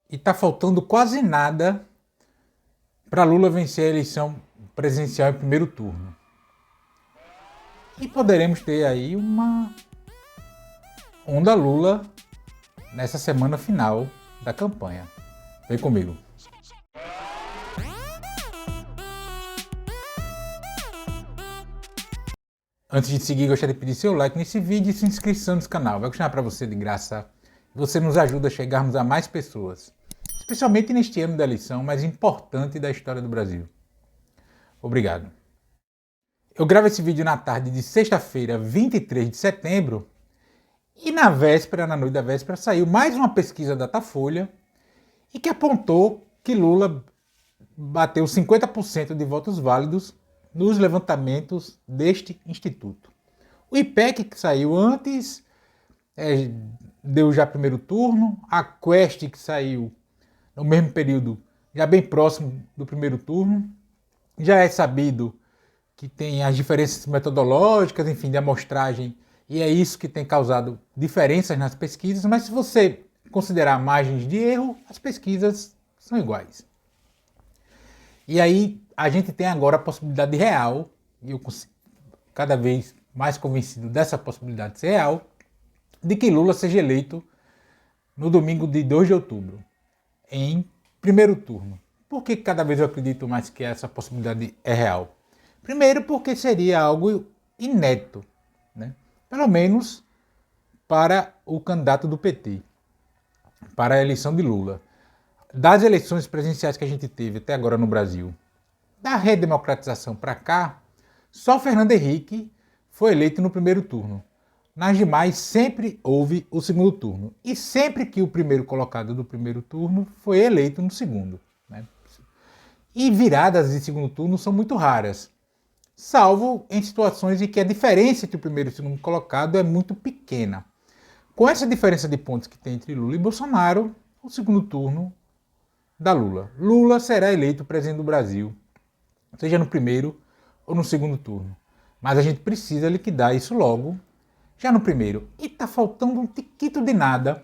e está faltando quase nada para Lula vencer a eleição presidencial em primeiro turno. E poderemos ter aí uma onda Lula nessa semana final da campanha. Vem comigo. Antes de seguir, gostaria de pedir seu like nesse vídeo e sua inscrição nesse canal. Vai custar para você de graça. Você nos ajuda a chegarmos a mais pessoas, especialmente neste ano da eleição mais importante da história do Brasil. Obrigado. Eu gravo esse vídeo na tarde de sexta-feira, 23 de setembro, e na noite da véspera, saiu mais uma pesquisa da Datafolha e que apontou que Lula bateu 50% de votos válidos nos levantamentos deste instituto. O IPEC, que saiu antes, deu já primeiro turno. A Quest, que saiu no mesmo período, já bem próximo do primeiro turno. Já é sabido que tem as diferenças metodológicas, enfim, de amostragem, e é isso que tem causado diferenças nas pesquisas, mas se você considerar margens de erro, as pesquisas são iguais. E aí a gente tem agora a possibilidade real, e eu cada vez mais convencido dessa possibilidade de ser real, de que Lula seja eleito no domingo de 2 de outubro, em primeiro turno. Por que cada vez eu acredito mais que essa possibilidade é real? Primeiro porque seria algo inédito, né? Pelo menos para o candidato do PT, para a eleição de Lula. Das eleições presidenciais que a gente teve até agora no Brasil, da redemocratização para cá, só Fernando Henrique foi eleito no primeiro turno. Nas demais sempre houve o segundo turno. E sempre que o primeiro colocado do primeiro turno foi eleito no segundo, né? E viradas de segundo turno são muito raras, salvo em situações em que a diferença entre o primeiro e o segundo colocado é muito pequena. Com essa diferença de pontos que tem entre Lula e Bolsonaro, o segundo turno da Lula. Lula será eleito presidente do Brasil, seja no primeiro ou no segundo turno. Mas a gente precisa liquidar isso logo, já no primeiro. E está faltando um tiquito de nada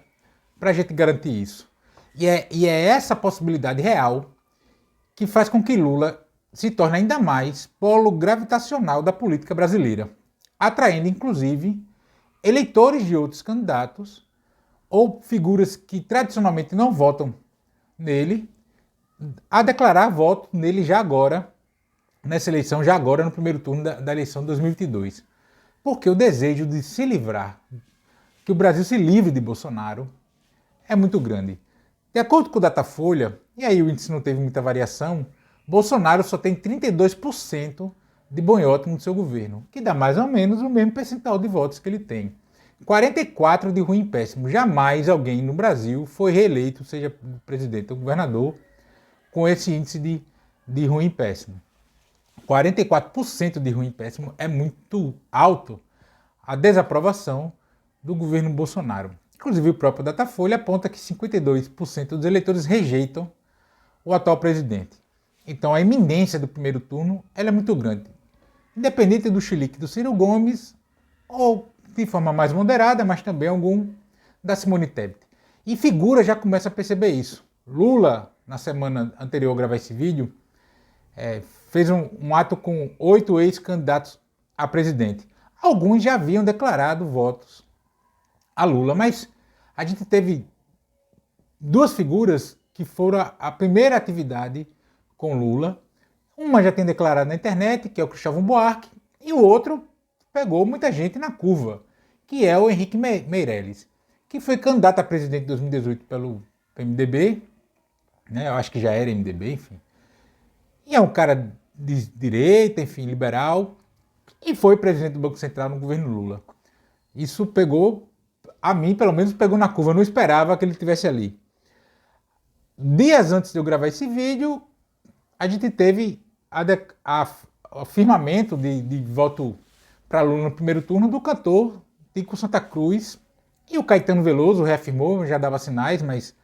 para a gente garantir isso. E é essa possibilidade real que faz com que Lula se torne ainda mais polo gravitacional da política brasileira, atraindo inclusive eleitores de outros candidatos ou figuras que tradicionalmente não votam nele, a declarar voto nele já agora, nessa eleição, já agora no primeiro turno da eleição de 2022. Porque o desejo de se livrar, que o Brasil se livre de Bolsonaro, é muito grande. De acordo com o Datafolha, e aí o índice não teve muita variação, Bolsonaro só tem 32% de bom e ótimo no seu governo, que dá mais ou menos o mesmo percentual de votos que ele tem. 44% de ruim e péssimo. Jamais alguém no Brasil foi reeleito, seja presidente ou governador, com esse índice de ruim e péssimo. 44% de ruim e péssimo é muito alto a desaprovação do governo Bolsonaro. Inclusive o próprio Datafolha aponta que 52% dos eleitores rejeitam o atual presidente. Então a iminência do primeiro turno ela é muito grande. Independente do chilique do Ciro Gomes, ou de forma mais moderada, mas também algum da Simone Tebet. E figura já começa a perceber isso. Lula, na semana anterior a gravar esse vídeo, fez um ato com 8 ex-candidatos a presidente. Alguns já haviam declarado votos a Lula, mas a gente teve duas figuras que foram a primeira atividade com Lula. Uma já tem declarado na internet, que é o Cristóvão Buarque, e o outro pegou muita gente na curva, que é o Henrique Meirelles, que foi candidato a presidente em 2018 pelo MDB, né? Eu acho que já era MDB, enfim. E é um cara de direita, enfim, liberal, e foi presidente do Banco Central no governo Lula. Isso pegou, a mim pelo menos, pegou na curva, eu não esperava que ele estivesse ali. Dias antes de eu gravar esse vídeo, a gente teve o afirmamento de voto para Lula no primeiro turno do cantor Tico Santa Cruz, e o Caetano Veloso reafirmou, já dava sinais, mas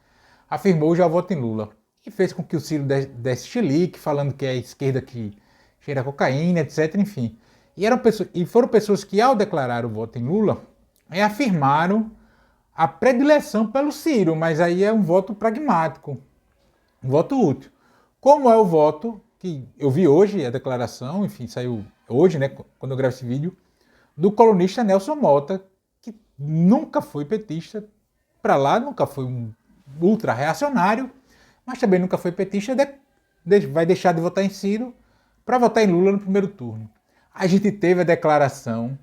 afirmou já o voto em Lula. E fez com que o Ciro desse chilique, falando que é a esquerda que cheira cocaína, etc. Enfim. E foram pessoas que, ao declarar o voto em Lula, afirmaram a predileção pelo Ciro, mas aí é um voto pragmático, um voto útil. Como é o voto que eu vi hoje, a declaração, enfim, saiu hoje, né, quando eu gravo esse vídeo, do colunista Nelson Mota, que nunca foi petista, para lá nunca foi um ultra reacionário, mas também nunca foi petista, vai deixar de votar em Ciro para votar em Lula no primeiro turno. A gente teve a declaração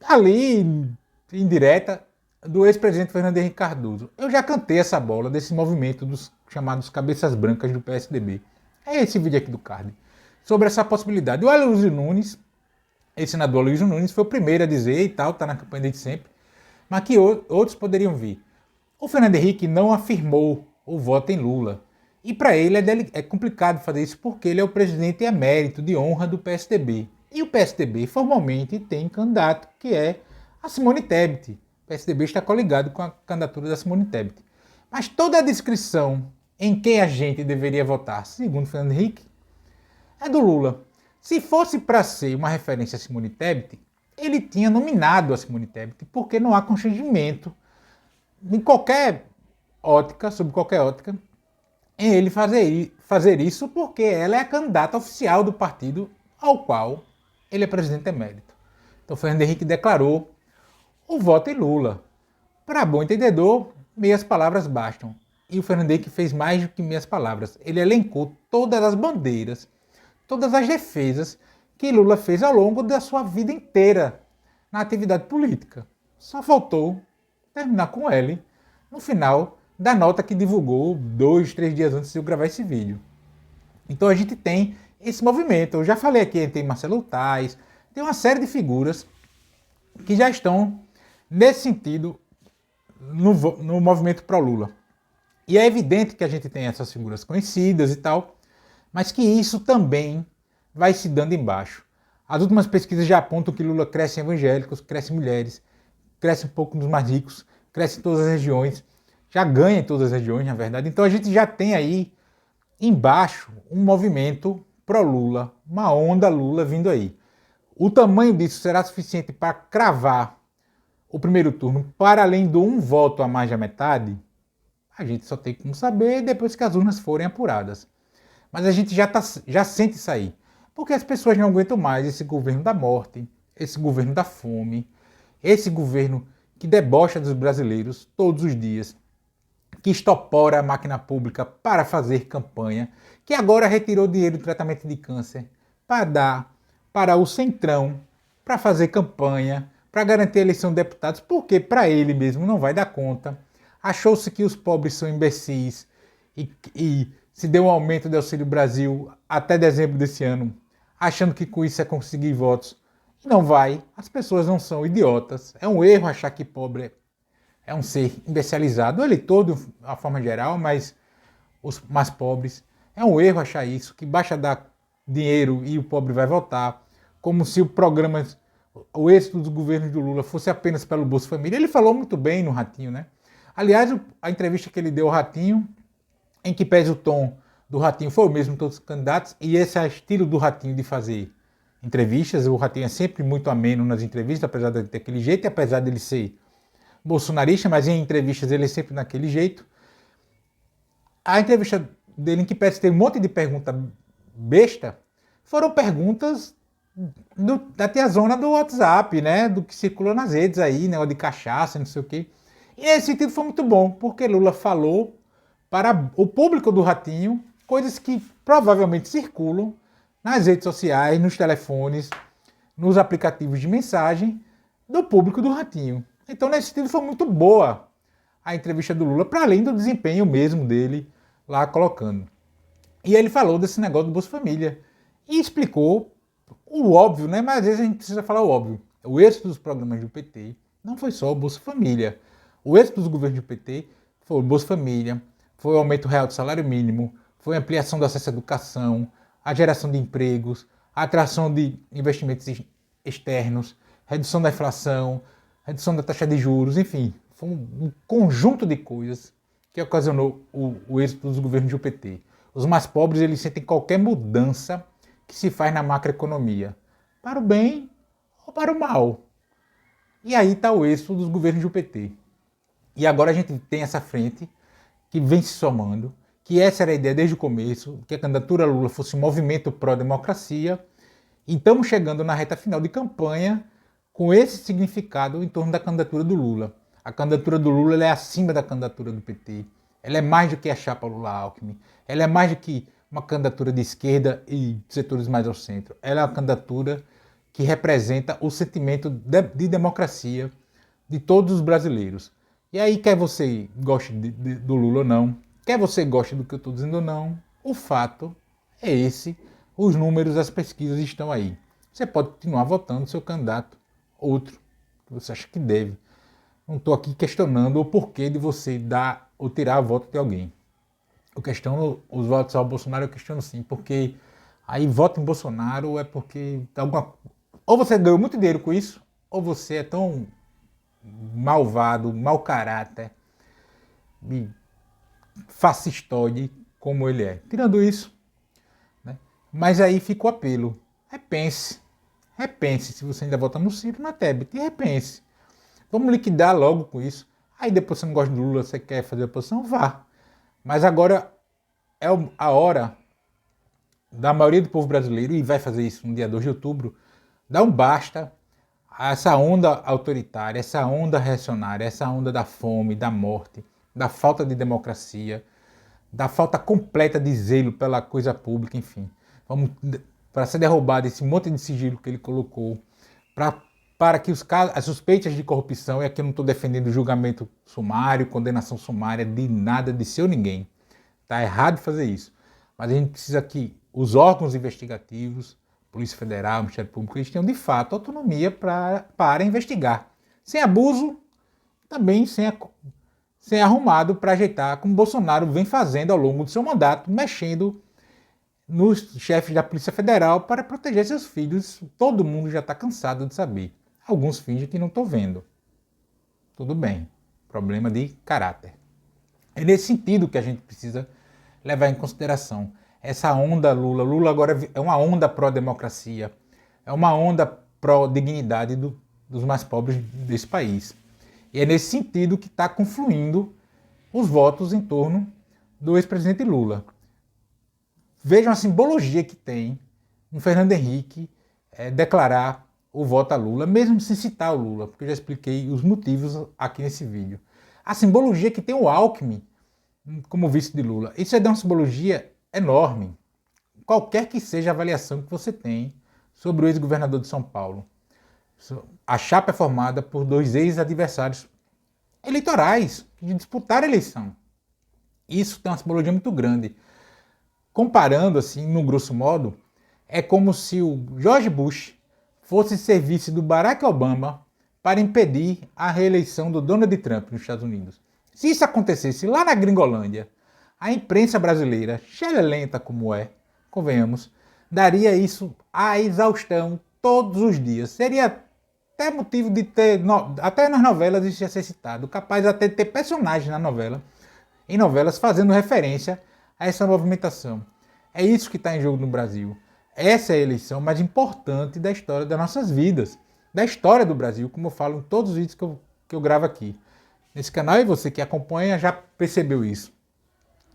ali, indireta, do ex-presidente Fernando Henrique Cardoso. Eu já cantei essa bola desse movimento dos chamados cabeças brancas do PSDB. É esse vídeo aqui do card. Sobre essa possibilidade. O Aloysio Nunes, esse senador Aloysio Nunes, foi o primeiro a dizer e tal, está na campanha desde sempre, mas que outros poderiam vir. O Fernando Henrique não afirmou o voto em Lula. E para ele é complicado fazer isso porque ele é o presidente emérito de honra do PSDB. E o PSDB formalmente tem candidato que é a Simone Tebet. O PSDB está coligado com a candidatura da Simone Tebet. Mas toda a descrição em quem a gente deveria votar, segundo Fernando Henrique, é do Lula. Se fosse para ser uma referência a Simone Tebet, ele tinha nominado a Simone Tebet, porque não há constrangimento em qualquer ótica, sob qualquer ótica, em ele fazer isso, porque ela é a candidata oficial do partido ao qual ele é presidente emérito. Então Fernando Henrique declarou o voto em Lula. Para bom entendedor, meias palavras bastam. E o Fernando Henrique fez mais do que meias palavras. Ele elencou todas as bandeiras, todas as defesas que Lula fez ao longo da sua vida inteira na atividade política. Só faltou terminar com ele no final da nota que divulgou 2, 3 dias antes de eu gravar esse vídeo. Então a gente tem esse movimento. Eu já falei aqui, tem Marcelo Tais, tem uma série de figuras que já estão nesse sentido no movimento pró-Lula. E é evidente que a gente tem essas figuras conhecidas e tal, mas que isso também vai se dando embaixo. As últimas pesquisas já apontam que Lula cresce em evangélicos, cresce em mulheres, cresce um pouco nos mais ricos, cresce em todas as regiões, já ganha em todas as regiões, na verdade. Então a gente já tem aí embaixo um movimento pró-Lula, uma onda Lula vindo aí. O tamanho disso será suficiente para cravar o primeiro turno para além de um voto a mais da metade? A gente só tem como saber depois que as urnas forem apuradas. Mas a gente já sente isso aí. Porque as pessoas não aguentam mais esse governo da morte, esse governo da fome, esse governo que debocha dos brasileiros todos os dias, que estopora a máquina pública para fazer campanha, que agora retirou dinheiro do tratamento de câncer para dar para o Centrão, para fazer campanha, para garantir a eleição de deputados, porque para ele mesmo não vai dar conta. Achou-se que os pobres são imbecis e se deu um aumento do Auxílio Brasil até dezembro desse ano, achando que com isso é conseguir votos. E não vai, as pessoas não são idiotas. É um erro achar que pobre é um ser imbecilizado, ele todo, de uma forma geral, mas os mais pobres. É um erro achar isso, que basta dar dinheiro e o pobre vai votar, como se o êxito dos governos do Lula fosse apenas pelo Bolsa Família. Ele falou muito bem no Ratinho, né? Aliás, a entrevista que ele deu ao Ratinho, em que pese o tom do Ratinho, foi o mesmo de todos os candidatos, e esse é o estilo do Ratinho de fazer entrevistas. O Ratinho é sempre muito ameno nas entrevistas, apesar de ter aquele jeito, e apesar dele ser bolsonarista, mas em entrevistas ele é sempre daquele jeito. A entrevista dele, em que parece ter um monte de pergunta besta, foram perguntas da tiazona do WhatsApp, né? Do que circulou nas redes aí, né? De cachaça, não sei o quê. E nesse sentido foi muito bom, porque Lula falou para o público do Ratinho coisas que provavelmente circulam nas redes sociais, nos telefones, nos aplicativos de mensagem do público do Ratinho. Então, nesse sentido, foi muito boa a entrevista do Lula, para além do desempenho mesmo dele lá colocando. E ele falou desse negócio do Bolsa Família e explicou o óbvio, né? Mas às vezes a gente precisa falar o óbvio. O êxito dos programas do PT não foi só o Bolsa Família. O êxito dos governos do PT foi o Bolsa Família, foi o aumento real do salário mínimo, foi a ampliação do acesso à educação, a geração de empregos, a atração de investimentos externos, redução da inflação, redução da taxa de juros, enfim, foi um conjunto de coisas que ocasionou o êxito dos governos do PT. Os mais pobres, eles sentem qualquer mudança que se faz na macroeconomia, para o bem ou para o mal. E aí está o êxito dos governos do PT. E agora a gente tem essa frente que vem se somando, que essa era a ideia desde o começo, que a candidatura Lula fosse um movimento pró-democracia, e estamos chegando na reta final de campanha com esse significado em torno da candidatura do Lula. A candidatura do Lula ela é acima da candidatura do PT, ela é mais do que a chapa Lula-Alckmin, ela é mais do que uma candidatura de esquerda e setores mais ao centro, ela é uma candidatura que representa o sentimento de democracia de todos os brasileiros. E aí, quer você goste do Lula ou não, quer você goste do que eu estou dizendo ou não, o fato é esse, os números, as pesquisas estão aí. Você pode continuar votando seu candidato, outro, que você acha que deve. Não estou aqui questionando o porquê de você dar ou tirar o voto de alguém. Eu questiono os votos ao Bolsonaro, eu questiono sim, porque aí voto em Bolsonaro é porque ou você ganhou muito dinheiro com isso, ou você é tão malvado, mau caráter, fascistoide como ele é. Tirando isso, né? Mas aí fica o apelo. Repense. Repense se você ainda vota no Ciro, na Tebet. E repense. Vamos liquidar logo com isso. Aí depois você não gosta do Lula, você quer fazer oposição, vá. Mas agora é a hora da maioria do povo brasileiro, e vai fazer isso no dia 2 de outubro, dar um basta a essa onda autoritária, essa onda reacionária, essa onda da fome, da morte, da falta de democracia, da falta completa de zelo pela coisa pública, enfim. Vamos para ser derrubado esse monte de sigilo que ele colocou, para que as suspeitas de corrupção, e aqui eu não estou defendendo julgamento sumário, condenação sumária de nada, de seu ninguém. Está errado fazer isso. Mas a gente precisa que os órgãos investigativos, Polícia Federal, Ministério Público, eles tenham de fato autonomia para investigar. Sem abuso, também sem arrumado para ajeitar, como Bolsonaro vem fazendo ao longo do seu mandato, mexendo nos chefes da Polícia Federal para proteger seus filhos. Todo mundo já está cansado de saber. Alguns fingem que não estão vendo. Tudo bem. Problema de caráter. É nesse sentido que a gente precisa levar em consideração essa onda Lula. Lula agora é uma onda pró-democracia, é uma onda pró-dignidade dos mais pobres desse país. E é nesse sentido que está confluindo os votos em torno do ex-presidente Lula. Vejam a simbologia que tem um Fernando Henrique declarar o voto a Lula, mesmo sem citar o Lula, porque eu já expliquei os motivos aqui nesse vídeo. A simbologia que tem o Alckmin como vice de Lula. Isso é de uma simbologia enorme. Qualquer que seja a avaliação que você tem sobre o ex-governador de São Paulo. A chapa é formada por dois ex-adversários eleitorais que disputaram a eleição. Isso tem uma simbologia muito grande. Comparando, assim, no grosso modo, é como se o George Bush fosse serviço do Barack Obama para impedir a reeleição do Donald Trump nos Estados Unidos. Se isso acontecesse lá na Gringolândia, a imprensa brasileira, xerelenta como é, convenhamos, daria isso à exaustão todos os dias. Seria até motivo de ter, até nas novelas isso ia ser citado, capaz até de ter personagens em novelas fazendo referência a essa movimentação. É isso que está em jogo no Brasil. Essa é a eleição mais importante da história das nossas vidas, da história do Brasil, como eu falo em todos os vídeos que eu gravo aqui nesse canal, e você que acompanha já percebeu isso.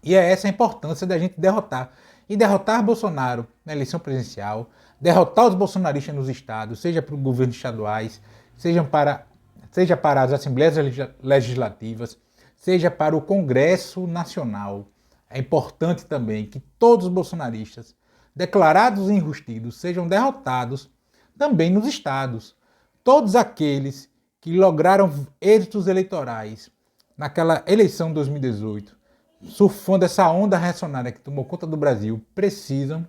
E é essa a importância da gente derrotar. E derrotar Bolsonaro na eleição presidencial, derrotar os bolsonaristas nos estados, seja para os governos estaduais, seja para as assembleias legislativas, seja para o Congresso Nacional. É importante também que todos os bolsonaristas, declarados e enrustidos, sejam derrotados também nos estados. Todos aqueles que lograram êxitos eleitorais naquela eleição de 2018, surfando essa onda reacionária que tomou conta do Brasil, precisam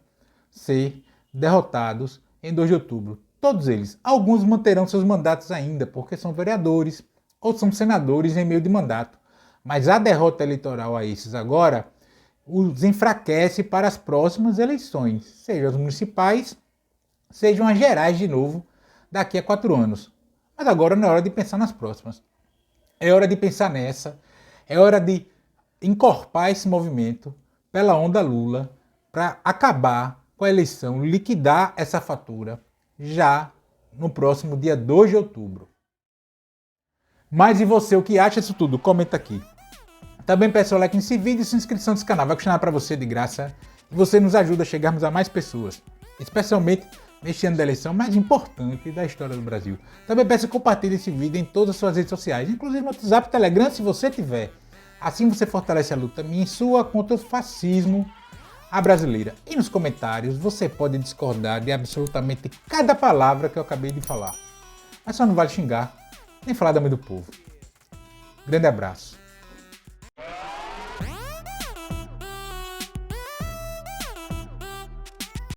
ser derrotados em 2 de outubro. Todos eles. Alguns manterão seus mandatos ainda, porque são vereadores ou são senadores em meio de mandato. Mas a derrota eleitoral a esses agora os enfraquece para as próximas eleições, sejam as municipais, sejam as gerais de novo, daqui a 4 anos. Mas agora não é hora de pensar nas próximas. É hora de pensar nessa, é hora de encorpar esse movimento pela onda Lula para acabar com a eleição, liquidar essa fatura já no próximo dia 2 de outubro. Mas e você, o que acha disso tudo? Comenta aqui. Também peço o like nesse vídeo e sua inscrição nesse canal. Vai custar para você de graça e você nos ajuda a chegarmos a mais pessoas, especialmente neste ano da eleição mais importante da história do Brasil. Também peço que compartilhe esse vídeo em todas as suas redes sociais, inclusive no WhatsApp e Telegram, se você tiver. Assim você fortalece a luta minha e sua contra o fascismo à brasileira. E nos comentários você pode discordar de absolutamente cada palavra que eu acabei de falar. Mas só não vale xingar, nem falar da mãe do povo. Grande abraço.